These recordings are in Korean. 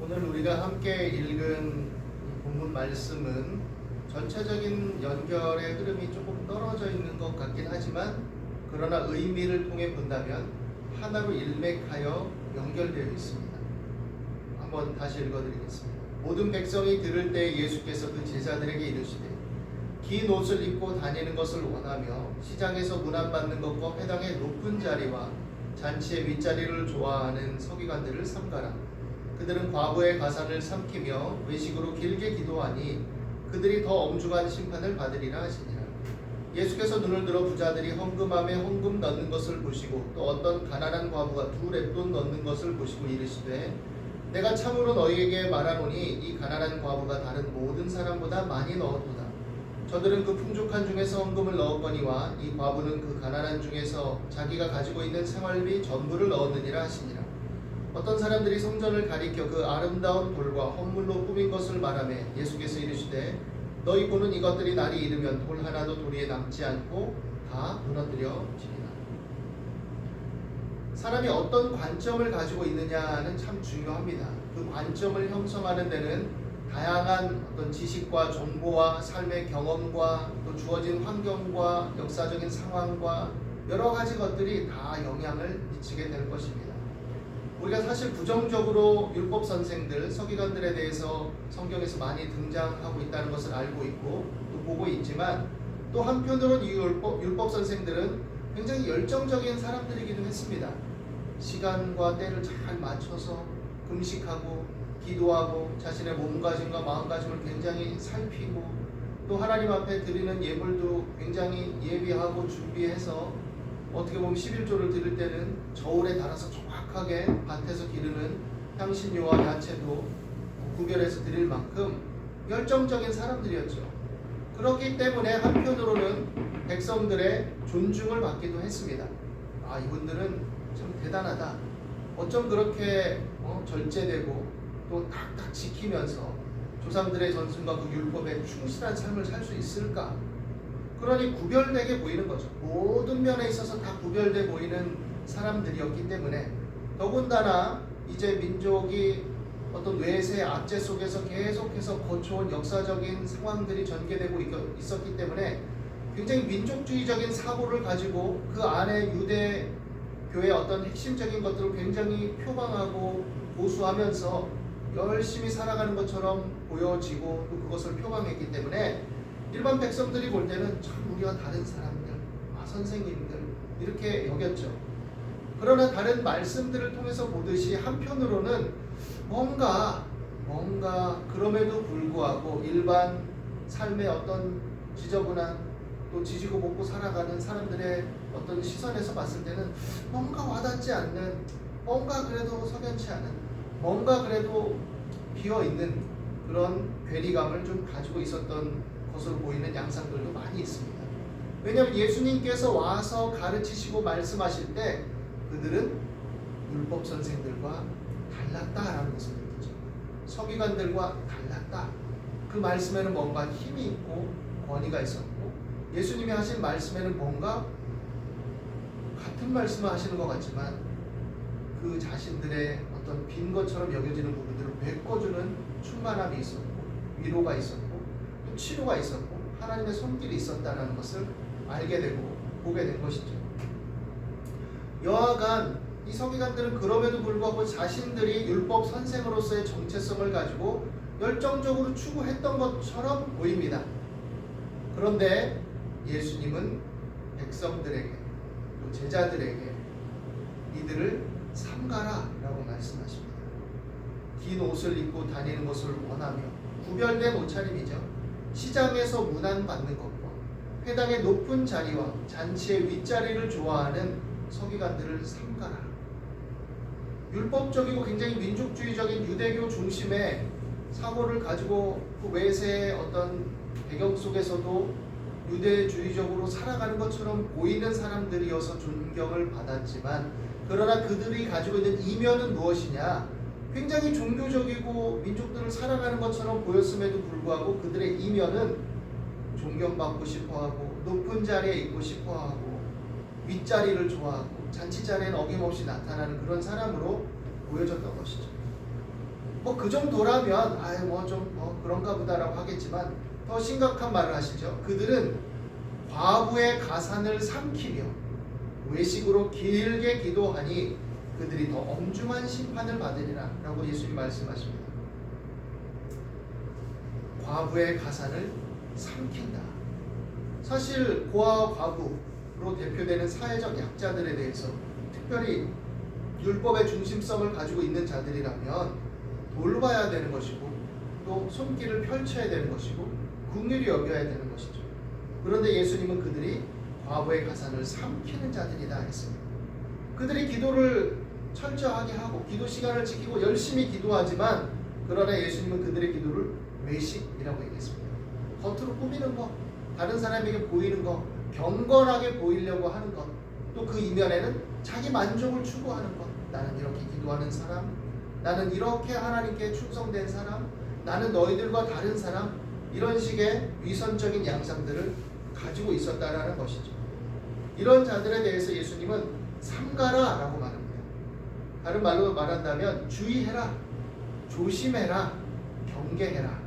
오늘 우리가 함께 읽은 이 본문 말씀은 전체적인 연결의 흐름이 조금 떨어져 있는 것 같긴 하지만, 그러나 의미를 통해 본다면 하나로 일맥하여 연결되어 있습니다. 한번 다시 읽어드리겠습니다. 모든 백성이 들을 때 예수께서 그 제자들에게 이르시되, 긴 옷을 입고 다니는 것을 원하며 시장에서 문안받는 것과 회당의 높은 자리와 잔치의 윗자리를 좋아하는 서기관들을 삼가라. 그들은 과부의 가산을 삼키며 외식으로 길게 기도하니 그들이 더 엄중한 심판을 받으리라 하시니라. 예수께서 눈을 들어 부자들이 헌금함에 헌금 넣는 것을 보시고 또 어떤 가난한 과부가 2렙돈 넣는 것을 보시고 이르시되, 내가 참으로 너희에게 말하노니 이 가난한 과부가 다른 모든 사람보다 많이 넣었도다. 저들은 그 풍족한 중에서 헌금을 넣었거니와 이 과부는 그 가난한 중에서 자기가 가지고 있는 생활비 전부를 넣었느니라 하시니라. 어떤 사람들이 성전을 가리켜 그 아름다운 돌과 헌물로 꾸민 것을 말하며 예수께서 이르시되, 너희 보는 이것들이 날이 이르면 돌 하나도 도리에 남지 않고 다 무너뜨려지리라. 사람이 어떤 관점을 가지고 있느냐는 참 중요합니다. 그 관점을 형성하는 데는 다양한 어떤 지식과 정보와 삶의 경험과 또 주어진 환경과 역사적인 상황과 여러 가지 것들이 다 영향을 미치게 될 것입니다. 우리가 사실 부정적으로 율법 선생들, 서기관들에 대해서 성경에서 많이 등장하고 있다는 것을 알고 있고 또 보고 있지만, 또 한편으로는 이 율법 선생들은 굉장히 열정적인 사람들이기도 했습니다. 시간과 때를 잘 맞춰서 금식하고 기도하고 자신의 몸가짐과 마음가짐을 굉장히 살피고, 또 하나님 앞에 드리는 예물도 굉장히 예비하고 준비해서, 어떻게 보면 11조를 드릴 때는 저울에 달아서 정확하게 밭에서 기르는 향신료와 야채도 구별해서 드릴 만큼 열정적인 사람들이었죠. 그렇기 때문에 한편으로는 백성들의 존중을 받기도 했습니다. 이분들은 참 대단하다. 어쩜 그렇게 절제되고 또 탁탁 지키면서 조상들의 전승과 그 율법에 충실한 삶을 살 수 있을까? 그러니 구별되게 보이는 거죠. 모든 면에 있어서 다 구별돼 보이는 사람들이었기 때문에, 더군다나 이제 민족이 어떤 외세 압제 속에서 계속해서 거쳐온 역사적인 상황들이 전개되고 있었기 때문에 굉장히 민족주의적인 사고를 가지고 그 안에 유대 교회의 어떤 핵심적인 것들을 굉장히 표방하고 보수하면서 열심히 살아가는 것처럼 보여지고 또 그것을 표방했기 때문에 일반 백성들이 볼 때는 참 우리와 다른 사람들, 선생님들 이렇게 여겼죠. 그러나 다른 말씀들을 통해서 보듯이 한편으로는 뭔가 그럼에도 불구하고 일반 삶의 어떤 지저분한 또 지지고 볶고 살아가는 사람들의 어떤 시선에서 봤을 때는 뭔가 와닿지 않는, 뭔가 그래도 석연치 않은, 뭔가 그래도 비어있는 그런 괴리감을 좀 가지고 있었던 것으로 보이는 양상들도 많이 있습니다. 왜냐하면 예수님께서 와서 가르치시고 말씀하실 때 그들은 율법 선생들과 달랐다라는 것을 느끼죠. 서기관들과 달랐다. 그 말씀에는 뭔가 힘이 있고 권위가 있었고, 예수님이 하신 말씀에는 뭔가 같은 말씀을 하시는 것 같지만 그 자신들의 어떤 빈 것처럼 여겨지는 부분들을 메꿔주는 충만함이 있었고, 위로가 있었고, 또 치료가 있었고, 하나님의 손길이 있었다는 것을 알게 되고 보게 된 것이죠. 여하간 이 서기관들은 그럼에도 불구하고 자신들이 율법 선생으로서의 정체성을 가지고 열정적으로 추구했던 것처럼 보입니다. 그런데 예수님은 백성들에게 또 제자들에게 이들을 삼가라 라고 말씀하십니다. 긴 옷을 입고 다니는 것을 원하며, 구별된 옷차림이죠. 시장에서 문안받는 것과 회당의 높은 자리와 잔치의 윗자리를 좋아하는 서기관들을 삼가라. 율법적이고 굉장히 민족주의적인 유대교 중심의 사고를 가지고 그 외세의 어떤 배경 속에서도 유대주의적으로 살아가는 것처럼 보이는 사람들이어서 존경을 받았지만, 그러나 그들이 가지고 있는 이면은 무엇이냐? 굉장히 종교적이고 민족들을 살아가는 것처럼 보였음에도 불구하고 그들의 이면은 존경받고 싶어하고 높은 자리에 있고 싶어하고 윗자리를 좋아하고 잔치 자리에는 어김없이 나타나는 그런 사람으로 보여졌던 것이죠. 뭐 그 정도라면 아유 뭐 좀 그런가 보다라고 하겠지만 더 심각한 말을 하시죠. 그들은 과부의 가산을 삼키며 외식으로 길게 기도하니 그들이 더 엄중한 심판을 받으리라 라고 예수님 말씀하십니다. 과부의 가산을 삼킨다. 사실 고아와 과부로 대표되는 사회적 약자들에 대해서 특별히 율법의 중심성을 가지고 있는 자들이라면 돌봐야 되는 것이고 또 손길을 펼쳐야 되는 것이고 긍휼히 여겨야 되는 것이죠. 그런데 예수님은 그들이 과부의 가산을 삼키는 자들이다 했습니다. 그들이 기도를 철저하게 하고 기도 시간을 지키고 열심히 기도하지만 그러나 예수님은 그들의 기도를 외식이라고 얘기했습니다. 겉으로 꾸미는 것, 다른 사람에게 보이는 것, 경건하게 보이려고 하는 것, 또 그 이면에는 자기 만족을 추구하는 것. 나는 이렇게 기도하는 사람, 나는 이렇게 하나님께 충성된 사람, 나는 너희들과 다른 사람, 이런 식의 위선적인 양상들을 가지고 있었다라는 것이죠. 이런 자들에 대해서 예수님은 삼가라 라고 말합니다. 다른 말로 말한다면 주의해라, 조심해라, 경계해라.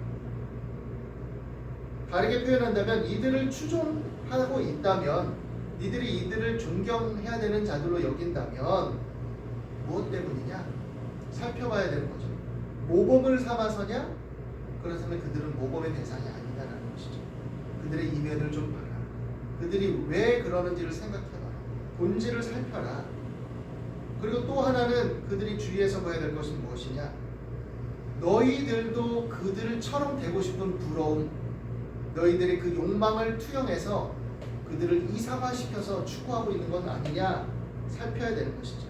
다르게 표현한다면 이들을 추종하고 있다면, 니들이 이들을 존경해야 되는 자들로 여긴다면 무엇 때문이냐? 살펴봐야 되는 거죠. 모범을 삼아서냐? 그렇다면 그들은 모범의 대상이 아니다라는 것이죠. 그들의 이면을 좀 봐라. 그들이 왜 그러는지를 생각해봐라. 본질을 살펴라. 그리고 또 하나는 그들이 주의해서 봐야 될 것은 무엇이냐? 너희들도 그들처럼 되고 싶은 부러움, 너희들의 그 욕망을 투영해서 그들을 이상화시켜서 추구하고 있는 건 아니냐 살펴야 되는 것이죠.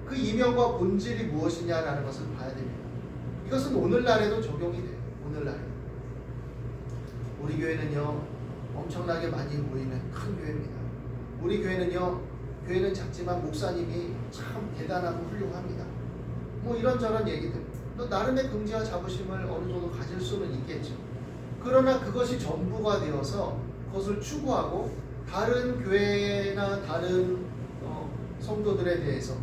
그 이면과 본질이 무엇이냐라는 것을 봐야 됩니다. 이것은 오늘날에도 적용이 돼요. 오늘날에 우리 교회는요 엄청나게 많이 모이는 큰 교회입니다. 우리 교회는요, 교회는 작지만 목사님이 참 대단하고 훌륭합니다. 뭐 이런저런 얘기들, 또 나름의 긍지와 자부심을 어느 정도 가질 수는 있겠죠. 그러나 그것이 전부가 되어서 그것을 추구하고 다른 교회나 다른 성도들에 대해서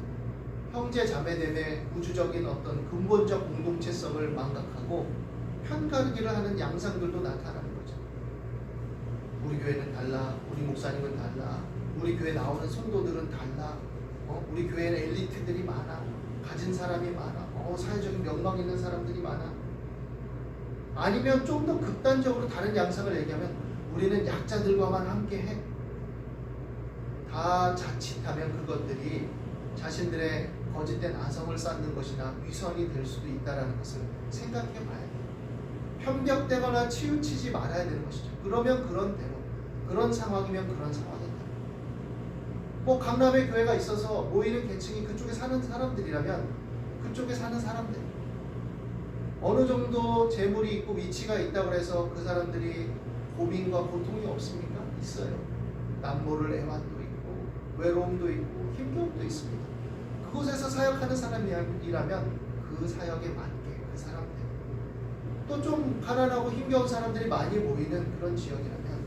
형제 자매됨의 우주적인 어떤 근본적 공동체성을 망각하고 편가르기를 하는 양상들도 나타나는 거죠. 우리 교회는 달라, 우리 목사님은 달라, 우리 교회 나오는 성도들은 달라, 우리 교회는 엘리트들이 많아, 가진 사람이 많아, 사회적인 명망 있는 사람들이 많아. 아니면 좀 더 극단적으로 다른 양상을 얘기하면 우리는 약자들과만 함께해. 다 자칫하면 그것들이 자신들의 거짓된 아성을 쌓는 것이나 위선이 될 수도 있다는 것을 생각해 봐야 돼요. 편벽되거나 치우치지 말아야 되는 것이죠. 그러면 그런 대로, 그런 상황이면 그런 상황이다. 뭐 강남에 교회가 있어서 모이는 계층이 그쪽에 사는 사람들이라면 그쪽에 사는 사람들, 어느 정도 재물이 있고 위치가 있다고 해서 그 사람들이 고민과 고통이 없습니까? 있어요. 남모를 애환도 있고 외로움도 있고 힘겨움도 있습니다. 그곳에서 사역하는 사람이라면 그 사역에 맞게 그 사람들, 또 좀 가난하고 힘겨운 사람들이 많이 모이는 그런 지역이라면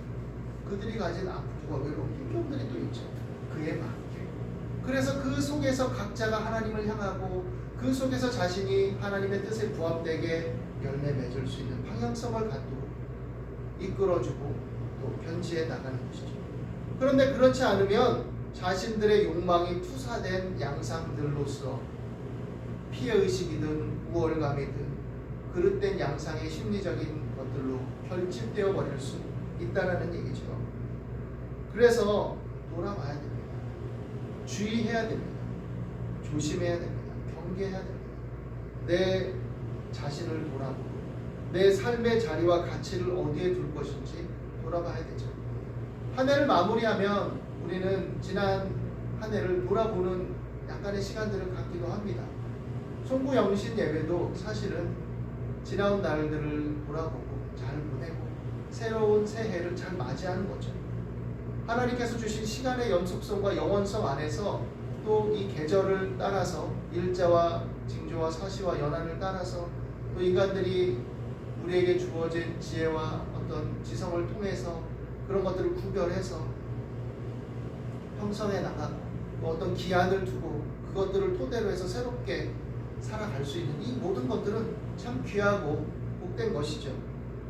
그들이 가진 아픔과 외로움, 힘겨움들이 또 있죠. 그에 맞게. 그래서 그 속에서 각자가 하나님을 향하고 그 속에서 자신이 하나님의 뜻에 부합되게 열매 맺을 수 있는 방향성을 갖도록 이끌어주고 또 견지해 나가는 것이죠. 그런데 그렇지 않으면 자신들의 욕망이 투사된 양상들로서 피해의식이든 우월감이든 그릇된 양상의 심리적인 것들로 결집되어 버릴 수 있다는 얘기죠. 그래서 돌아봐야 됩니다. 주의해야 됩니다. 조심해야 됩니다. 경계해야 됩니다. 내 자신을 돌아보고 내 삶의 자리와 가치를 어디에 둘 것인지 돌아봐야 되죠. 한 해를 마무리하면 우리는 지난 한 해를 돌아보는 약간의 시간들을 갖기도 합니다. 송구영신 예배도 사실은 지나온 날들을 돌아보고 잘 보내고 새로운 새해를 잘 맞이하는 거죠. 하나님께서 주신 시간의 연속성과 영원성 안에서 또 이 계절을 따라서 일자와 징조와 사시와 연한을 따라서 또 인간들이 우리에게 주어진 지혜와 어떤 지성을 통해서 그런 것들을 구별해서 형성해 나가고 또 어떤 기한을 두고 그것들을 토대로 해서 새롭게 살아갈 수 있는 이 모든 것들은 참 귀하고 복된 것이죠.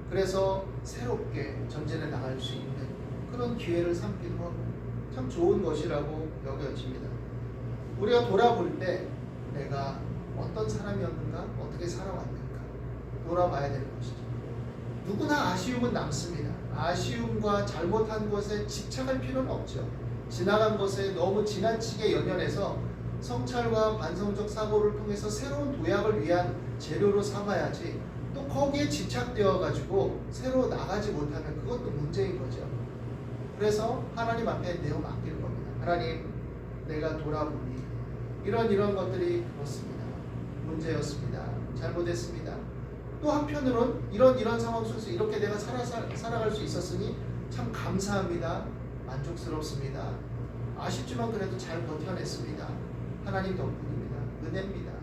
그래서 새롭게 전진해 나갈 수 있는 그런 기회를 삼기도 하고 참 좋은 것이라고 여겨집니다. 우리가 돌아볼 때 내가 어떤 사람이었는가, 어떻게 살아왔는가 돌아봐야 되는 것이죠. 누구나 아쉬움은 남습니다. 아쉬움과 잘못한 것에 집착할 필요는 없죠. 지나간 것에 너무 지나치게 연연해서 성찰과 반성적 사고를 통해서 새로운 도약을 위한 재료로 삼아야지, 또 거기에 집착되어 가지고 새로 나가지 못하면 그것도 문제인 거죠. 그래서 하나님 앞에 내어 맡기는 겁니다. 하나님, 내가 돌아보니 이런 것들이 그렇습니다. 문제였습니다. 잘못했습니다. 또 한편으론 이런 상황 속에서 이렇게 내가 살아갈 수 있었으니 참 감사합니다. 만족스럽습니다. 아쉽지만 그래도 잘 버텨냈습니다. 하나님 덕분입니다. 은혜입니다.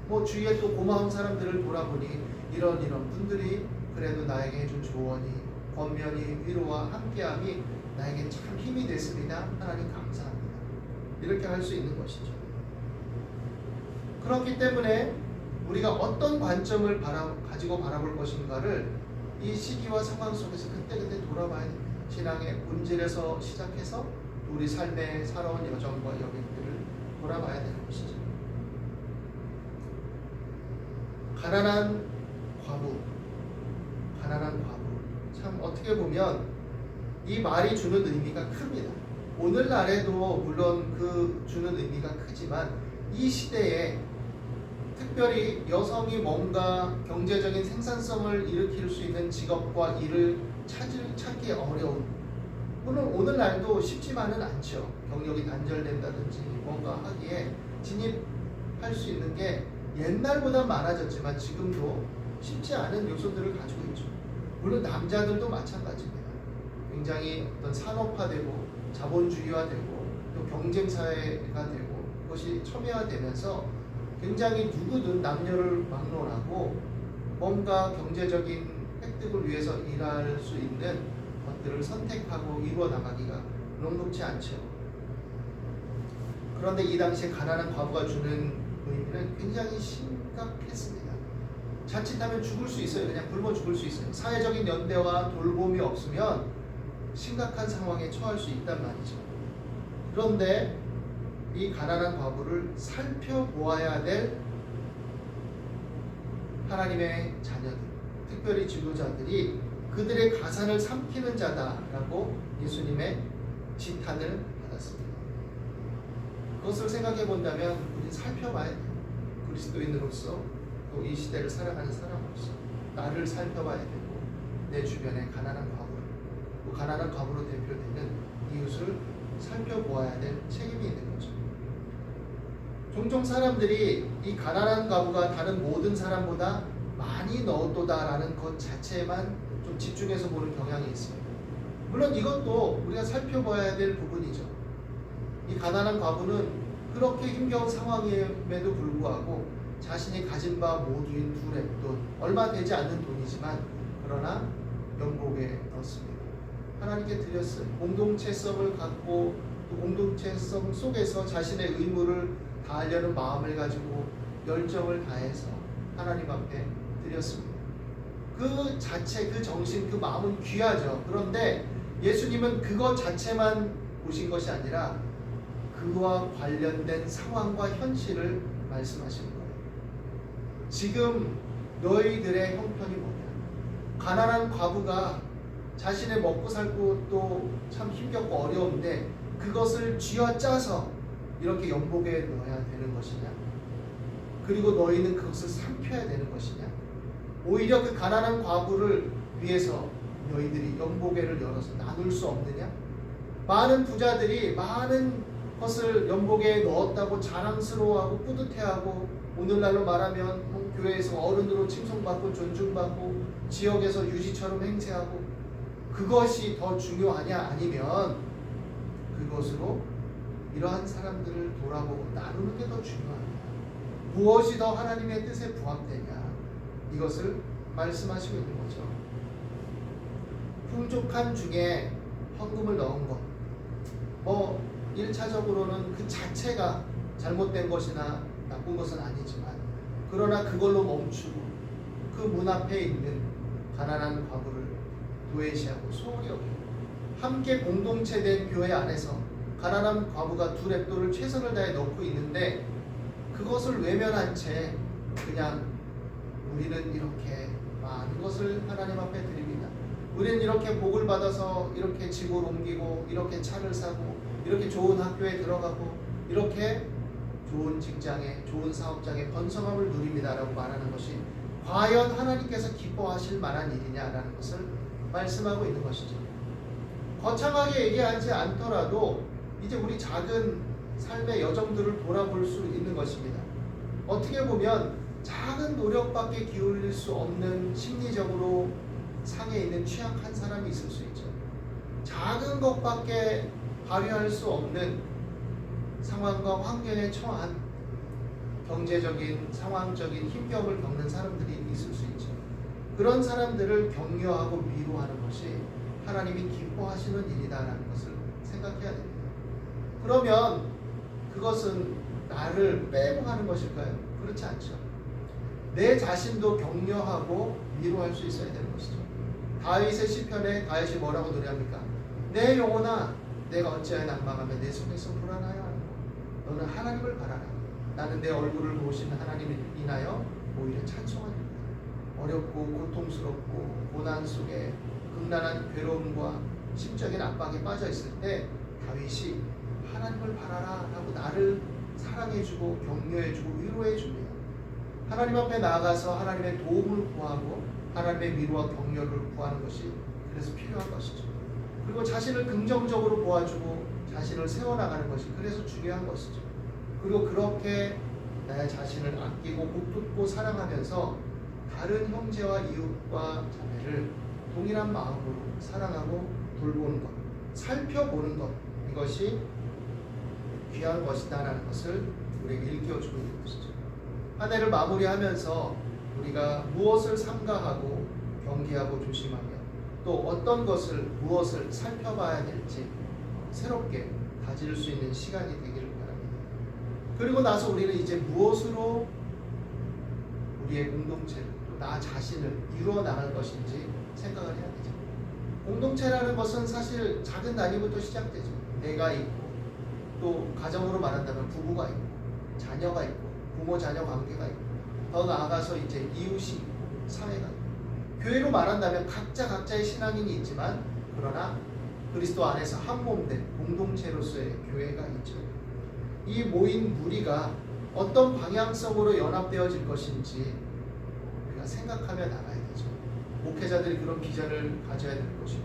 뭐 주위에 또 고마운 사람들을 돌아보니 이런 분들이 그래도 나에게 해준 조언이, 권면이, 위로와 함께함이 나에게 참 힘이 됐습니다. 하나님 감사합니다. 이렇게 할 수 있는 것이죠. 그렇기 때문에 우리가 어떤 관점을 가지고 바라볼 것인가를 이 시기와 상황 속에서 그때그때 돌아봐야 됩니다. 신앙의 본질에서 시작해서 우리 삶의 살아온 여정과 여백들을 돌아봐야 되는 것이죠. 가난한 과부. 참 어떻게 보면 이 말이 주는 의미가 큽니다. 오늘날에도 물론 그 주는 의미가 크지만 이 시대에 특별히 여성이 뭔가 경제적인 생산성을 일으킬 수 있는 직업과 일을 찾기 어려운, 물론 오늘날도 쉽지만은 않죠. 경력이 단절된다든지 뭔가 하기에 진입할 수 있는 게 옛날보다 많아졌지만 지금도 쉽지 않은 요소들을 가지고 있죠. 물론 남자들도 마찬가지입니다. 굉장히 어떤 산업화되고 자본주의화되고 또 경쟁사회가 되고 그것이 첨예화되면서 굉장히 누구든 남녀를 막론하고 뭔가 경제적인 획득을 위해서 일할 수 있는 것들을 선택하고 이루어 나가기가 녹록지 않죠. 그런데 이 당시에 가난한 과부가 주는 의미는 굉장히 심각했습니다. 자칫하면 죽을 수 있어요. 그냥 굶어 죽을 수 있어요. 사회적인 연대와 돌봄이 없으면 심각한 상황에 처할 수 있단 말이죠. 그런데 이 가난한 과부를 살펴보아야 될 하나님의 자녀들, 특별히 지도자들이 그들의 가산을 삼키는 자다라고 예수님의 지탄을 받았습니다. 그것을 생각해 본다면 우리는 살펴봐야 돼요. 그리스도인으로서 또 이 시대를 살아가는 사람으로서 나를 살펴봐야 되고 내 주변의 가난한 과부를, 또 가난한 과부로 대표되는 이웃을 살펴보아야 될 책임이 있는 거죠. 종종 사람들이 이 가난한 과부가 다른 모든 사람보다 많이 넣었도다라는 것 자체에만 좀 집중해서 보는 경향이 있습니다. 물론 이것도 우리가 살펴봐야 될 부분이죠. 이 가난한 과부는 그렇게 힘겨운 상황임에도 불구하고 자신이 가진 바 모두인 두 랩돈, 얼마 되지 않는 돈이지만 그러나 연복에 넣었습니다. 하나님께 드렸어요. 공동체성을 갖고 또 공동체성 속에서 자신의 의무를 다하려는 마음을 가지고 열정을 다해서 하나님 앞에 드렸습니다. 그 자체, 그 정신, 그 마음은 귀하죠. 그런데 예수님은 그것 자체만 보신 것이 아니라 그와 관련된 상황과 현실을 말씀하시는 거예요. 지금 너희들의 형편이 뭐냐? 가난한 과부가 자신의 먹고 살고 또 참 힘겹고 어려운데 그것을 쥐어짜서 이렇게 연복에 넣어야 되는 것이냐? 그리고 너희는 그것을 삼켜야 되는 것이냐? 오히려 그 가난한 과부를 위해서 너희들이 연복회를 열어서 나눌 수 없느냐? 많은 부자들이 많은 것을 연복에 넣었다고 자랑스러워하고 뿌듯해하고 오늘날로 말하면 교회에서 어른으로 칭송받고 존중받고 지역에서 유지처럼 행세하고 그것이 더 중요하냐? 아니면 그것으로 이러한 사람들을 돌아보고 나누는 게 더 중요하냐? 무엇이 더 하나님의 뜻에 부합되냐? 이것을 말씀하시고 있는 거죠. 풍족한 중에 헌금을 넣은 것, 1차적으로는 그 자체가 잘못된 것이나 나쁜 것은 아니지만 그러나 그걸로 멈추고 그 문 앞에 있는 가난한 과부를 도외시하고 소홀히 여기고 함께 공동체된 교회 안에서 가난한 과부가 두 랩도를 최선을 다해 넣고 있는데 그것을 외면한 채 그냥 우리는 이렇게 많은 것을 하나님 앞에 드립니다. 우리는 이렇게 복을 받아서 이렇게 집을 옮기고 이렇게 차를 사고 이렇게 좋은 학교에 들어가고 이렇게 좋은 직장에 좋은 사업장에 번성함을 누립니다라고 말하는 것이 과연 하나님께서 기뻐하실 만한 일이냐라는 것을 말씀하고 있는 것이죠. 거창하게 얘기하지 않더라도 이제 우리 작은 삶의 여정들을 돌아볼 수 있는 것입니다. 어떻게 보면 작은 노력밖에 기울일 수 없는 심리적으로 상해 있는 취약한 사람이 있을 수 있죠. 작은 것밖에 발휘할 수 없는 상황과 환경에 처한 경제적인 상황적인 힘겨움을 겪는 사람들이 있을 수 있죠. 그런 사람들을 격려하고 위로하는 것이 하나님이 기뻐하시는 일이다라는 것을 생각해야 됩니다. 그러면 그것은 나를 빼고 하는 것일까요? 그렇지 않죠. 내 자신도 격려하고 위로할 수 있어야 되는 것이죠. 다윗의 시편에 다윗이 뭐라고 노래합니까? 내 영혼아 내가 어찌하여 난망하며 내 속에서 불안하여 하노. 너는 하나님을 바라라. 나는 내 얼굴을 보신 하나님을 인하여 오히려 찬송하리라. 어렵고 고통스럽고 고난 속에 극난한 괴로움과 심적인 압박에 빠져 있을 때 다윗이 하나님을 바라라 하고 나를 사랑해주고 격려해주고 위로해줍니다. 하나님 앞에 나아가서 하나님의 도움을 구하고 하나님의 위로와 격려를 구하는 것이 그래서 필요한 것이죠. 그리고 자신을 긍정적으로 보아주고 자신을 세워나가는 것이 그래서 중요한 것이죠. 그리고 그렇게 나의 자신을 아끼고 목돋고 사랑하면서 다른 형제와 이웃과 자매를 동일한 마음으로 사랑하고 돌보는 것, 살펴보는 것, 이것이 귀한 것이다라는 것을 우리에게 일깨워주고 있는 것이죠. 한 해를 마무리하면서 우리가 무엇을 삼가하고 경계하고 조심하며 또 어떤 것을 무엇을 살펴봐야 될지 새롭게 다질 수 있는 시간이 되기를 바랍니다. 그리고 나서 우리는 이제 무엇으로 우리의 공동체를 또 나 자신을 이루어 나갈 것인지 생각을 해야 되죠. 공동체라는 것은 사실 작은 단위부터 시작되죠. 내가 있고 또 가정으로 말한다면 부부가 있고 자녀가 있고 부모 자녀 관계가 있고 더 나아가서 이제 이웃이 있고 사회가 있고 교회로 말한다면 각자의 신앙인이 있지만 그러나 그리스도 안에서 한 몸된 공동체로서의 교회가 있죠. 이 모인 무리가 어떤 방향성으로 연합되어질 것인지 우리가 생각하며 나가야 되죠. 목회자들이 그런 비전을 가져야 될 것이고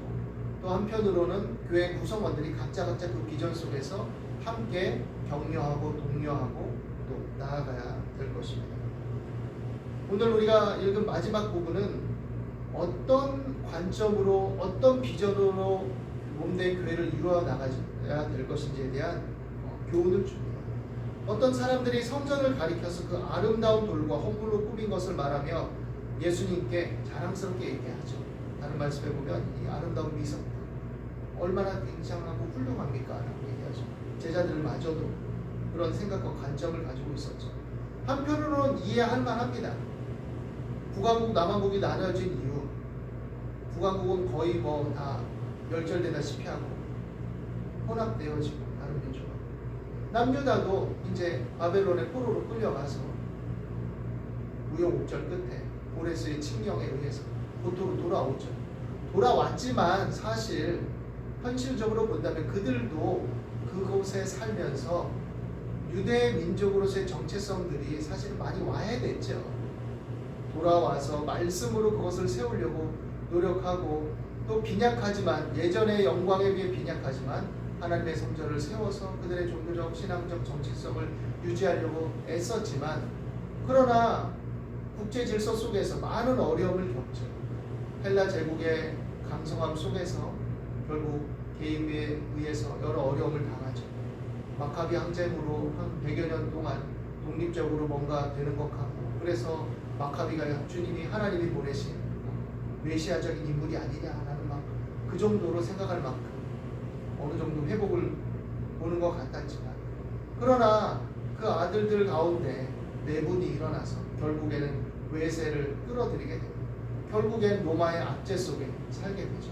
또 한편으로는 교회 구성원들이 각자 그 비전 속에서 함께 격려하고 독려하고 또 나아가야 될 것입니다. 오늘 우리가 읽은 마지막 부분은 어떤 관점으로 어떤 비전으로 몸된 교회를 이루어 나가야 될 것인지에 대한 교훈을 줍니다. 어떤 사람들이 성전을 가리켜서 그 아름다운 돌과 허물로 꾸민 것을 말하며 예수님께 자랑스럽게 얘기하죠. 다른 말씀에 보면 이 아름다운 미성들 얼마나 굉장하고 훌륭합니까? 라고 얘기하죠. 제자들마저도 그런 생각과 관점을 가지고 있었죠. 한편으로는 이해할 만합니다. 북왕국 남왕국이 나눠진 이유 북왕국은 거의 뭐 다 멸절되다시피 하고 혼합되어지고 다른 민족과 남유다도 이제 바벨론의 포로로 끌려가서 우여곡절 끝에 고레스의 칙령에 의해서 고토로 돌아오죠. 돌아왔지만 사실 현실적으로 본다면 그들도 그곳에 살면서 유대 민족으로서의 정체성들이 사실 많이 와해됐죠. 돌아와서 말씀으로 그것을 세우려고 노력하고 또 빈약하지만 예전의 영광에 비해 빈약하지만 하나님의 성전을 세워서 그들의 종교적 신앙적 정체성을 유지하려고 애썼지만 그러나 국제 질서 속에서 많은 어려움을 겪죠. 헬라 제국의 강성함 속에서 결국 개입에 의해서 여러 어려움을 당하죠. 마카비 항쟁으로 한 100여 년 동안 독립적으로 뭔가 되는 것 같고 그래서 마카비가 주님이 하나님이 보내신 메시아적인 인물이 아니냐라는 막 그 정도로 생각할 만큼 어느 정도 회복을 보는 것 같았지만 그러나 그 아들들 가운데 내분이 일어나서 결국에는 외세를 끌어들이게 됩니다. 결국엔 로마의 압제 속에 살게 되죠.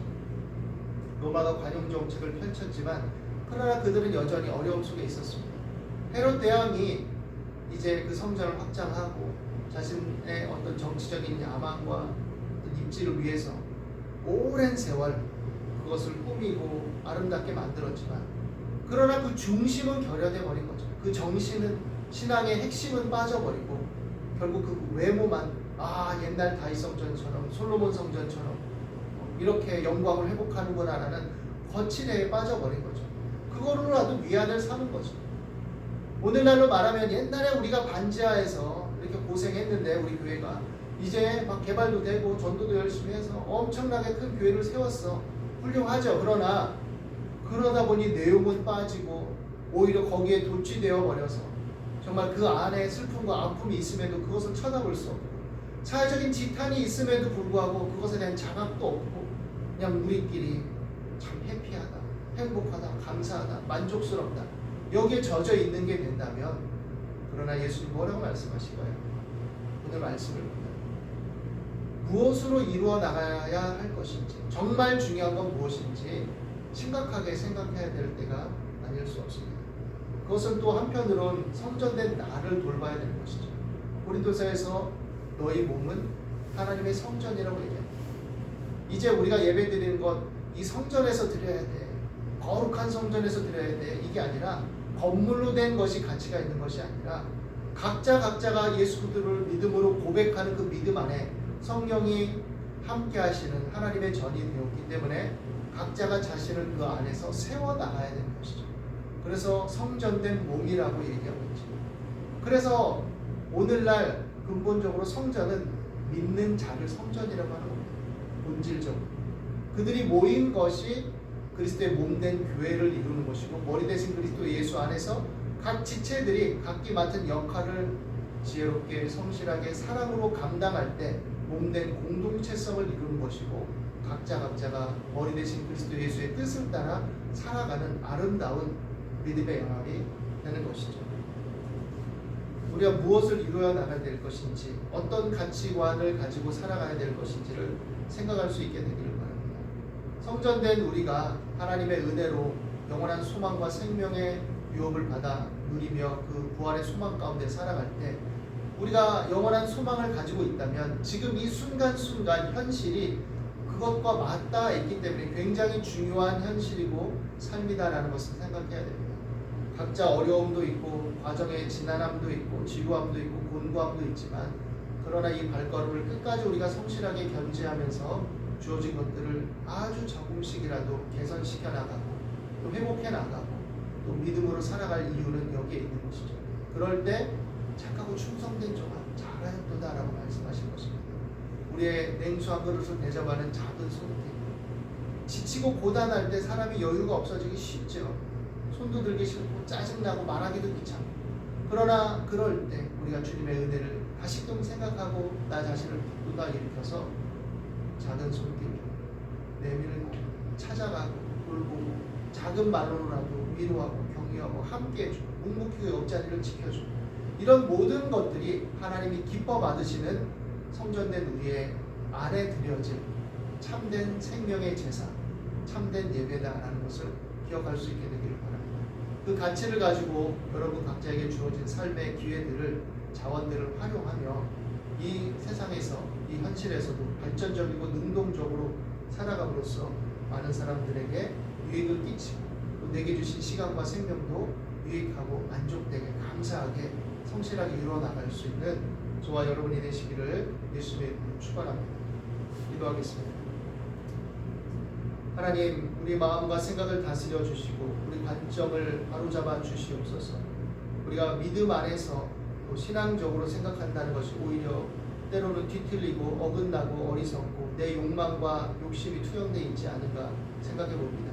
로마가 관용 정책을 펼쳤지만 그러나 그들은 여전히 어려움 속에 있었습니다. 헤롯 대왕이 이제 그 성전을 확장하고 자신의 어떤 정치적인 야망과 어떤 입지를 위해서 오랜 세월 그것을 꾸미고 아름답게 만들었지만 그러나 그 중심은 결여돼 버린 거죠. 그 정신은 신앙의 핵심은 빠져버리고 결국 그 외모만 옛날 다윗 성전처럼 솔로몬 성전처럼 이렇게 영광을 회복하는구나라는 거칠애에 빠져버린 거죠. 그거로라도 위안을 삼은 거죠. 오늘날로 말하면 옛날에 우리가 반지하에서 이렇게 고생했는데 우리 교회가 이제 막 개발도 되고 전도도 열심히 해서 엄청나게 큰 교회를 세웠어. 훌륭하죠. 그러다 보니 내용은 빠지고 오히려 거기에 도취되어 버려서 정말 그 안에 슬픔과 아픔이 있음에도 그것을 쳐다볼 수 없고 사회적인 지탄이 있음에도 불구하고 그것에 대한 자각도 없고 그냥 우리끼리 참 해피하다, 행복하다, 감사하다, 만족스럽다 여기에 젖어 있는 게 된다면 그러나 예수님 뭐라고 말씀하실 거예요? 오늘 말씀을 보면 무엇으로 이루어 나가야 할 것인지 정말 중요한 건 무엇인지 심각하게 생각해야 될 때가 아닐 수 없습니다. 그것은 또 한편으론 성전된 나를 돌봐야 되는 것이죠. 고린도서에서 너희 몸은 하나님의 성전이라고 얘기합니다. 이제 우리가 예배드리는 것 이 성전에서 드려야 돼. 거룩한 성전에서 드려야 돼. 이게 아니라 건물로 된 것이 가치가 있는 것이 아니라 각자가 예수 그리스도를 믿음으로 고백하는 그 믿음 안에 성령이 함께 하시는 하나님의 전이 되었기 때문에 각자가 자신을 그 안에서 세워나가야 되는 것이죠. 그래서 성전된 몸이라고 얘기하고 있죠. 그래서 오늘날 근본적으로 성전은 믿는 자를 성전이라고 하는 겁니다. 본질적으로. 그들이 모인 것이 그리스도의 몸된 교회를 이루는 것이고 머리 대신 그리스도 예수 안에서 각 지체들이 각기 맡은 역할을 지혜롭게 성실하게 사랑으로 감당할 때 몸된 공동체성을 이루는 것이고 각자가 머리 대신 그리스도 예수의 뜻을 따라 살아가는 아름다운 믿음의 영합이 되는 것이죠. 우리가 무엇을 이루어 나가야 될 것인지 어떤 가치관을 가지고 살아가야 될 것인지를 생각할 수 있게 되기를 바랍니다. 성전된 우리가 하나님의 은혜로 영원한 소망과 생명의 유업을 받아 누리며 그 부활의 소망 가운데 살아갈 때 우리가 영원한 소망을 가지고 있다면 지금 이 순간순간 현실이 그것과 맞닿아 있기 때문에 굉장히 중요한 현실이고 삶이다라는 것을 생각해야 됩니다. 각자 어려움도 있고 과정에 지난함도 있고 지루함도 있고 곤고함도 있지만 그러나 이 발걸음을 끝까지 우리가 성실하게 견지하면서 주어진 것들을 아주 조금씩이라도 개선시켜 나가고 또 회복해 나가고 또 믿음으로 살아갈 이유는 여기에 있는 것이죠. 그럴 때 착하고 충성된 종아 잘하였도다라고 말씀하신 것입니다. 우리의 냉수 한 그릇을 대접하는 작은 손길. 지치고 고단할 때 사람이 여유가 없어지기 쉽죠. 손도 들기 싫고 짜증나고 말하기도 귀찮고 그러나 그럴 때 우리가 주님의 은혜를 다시금 생각하고 나 자신을 돋아 일으켜서 작은 손길로 내밀고 찾아가고 돌보고 작은 말로라도 위로하고 격려하고 함께해주고 묵묵히 옆자리를 지켜주고 이런 모든 것들이 하나님이 기뻐 받으시는 성전된 우리의 안에 드려질 참된 생명의 제사, 참된 예배다라는 것을 기억할 수 있게 되기를 바랍니다. 그 가치를 가지고 여러분 각자에게 주어진 삶의 기회들을 자원들을 활용하며 이 세상에서 이 현실에서도 발전적이고 능동적으로 살아감으로써 많은 사람들에게 유익을 끼치고 또 내게 주신 시간과 생명도 유익하고 만족되게 감사하게 성실하게 이루어 나갈 수 있는 저와 여러분이 되시기를 예수님의 이름으로 축원합니다. 기도하겠습니다. 하나님, 우리 마음과 생각을 다스려 주시고 우리 관점을 바로잡아 주시옵소서. 우리가 믿음 안에서 또 신앙적으로 생각한다는 것이 오히려 때로는 뒤틀리고 어긋나고 어리석고 내 욕망과 욕심이 투영되어 있지 않은가 생각해 봅니다.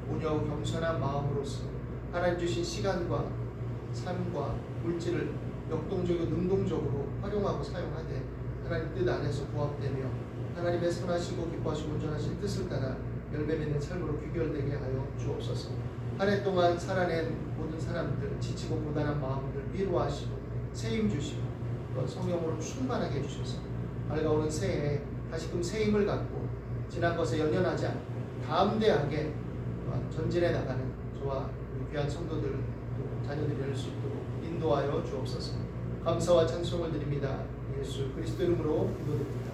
온유하고 겸손한 마음으로서 하나님 주신 시간과 삶과 물질을 역동적이고 능동적으로 활용하고 사용하되 하나님 뜻 안에서 부합되며 하나님의 선하시고 기뻐하시고 온전하신 뜻을 따라 열매 맺는 삶으로 귀결되게 하여 주옵소서. 한 해 동안 살아낸 모든 사람들 지치고 고단한 마음들 위로하시고 세임 주시고 또 성령으로 충만하게 해주셔서 밝아오는 새해에 다시금 새 힘을 갖고 지난 것에 연연하지 않고 담대하게 전진해 나가는 저와 우리 귀한 성도들 또 자녀들이 될 수 있도록 인도하여 주옵소서. 감사와 찬송을 드립니다. 예수 그리스도 이름으로 기도드립니다.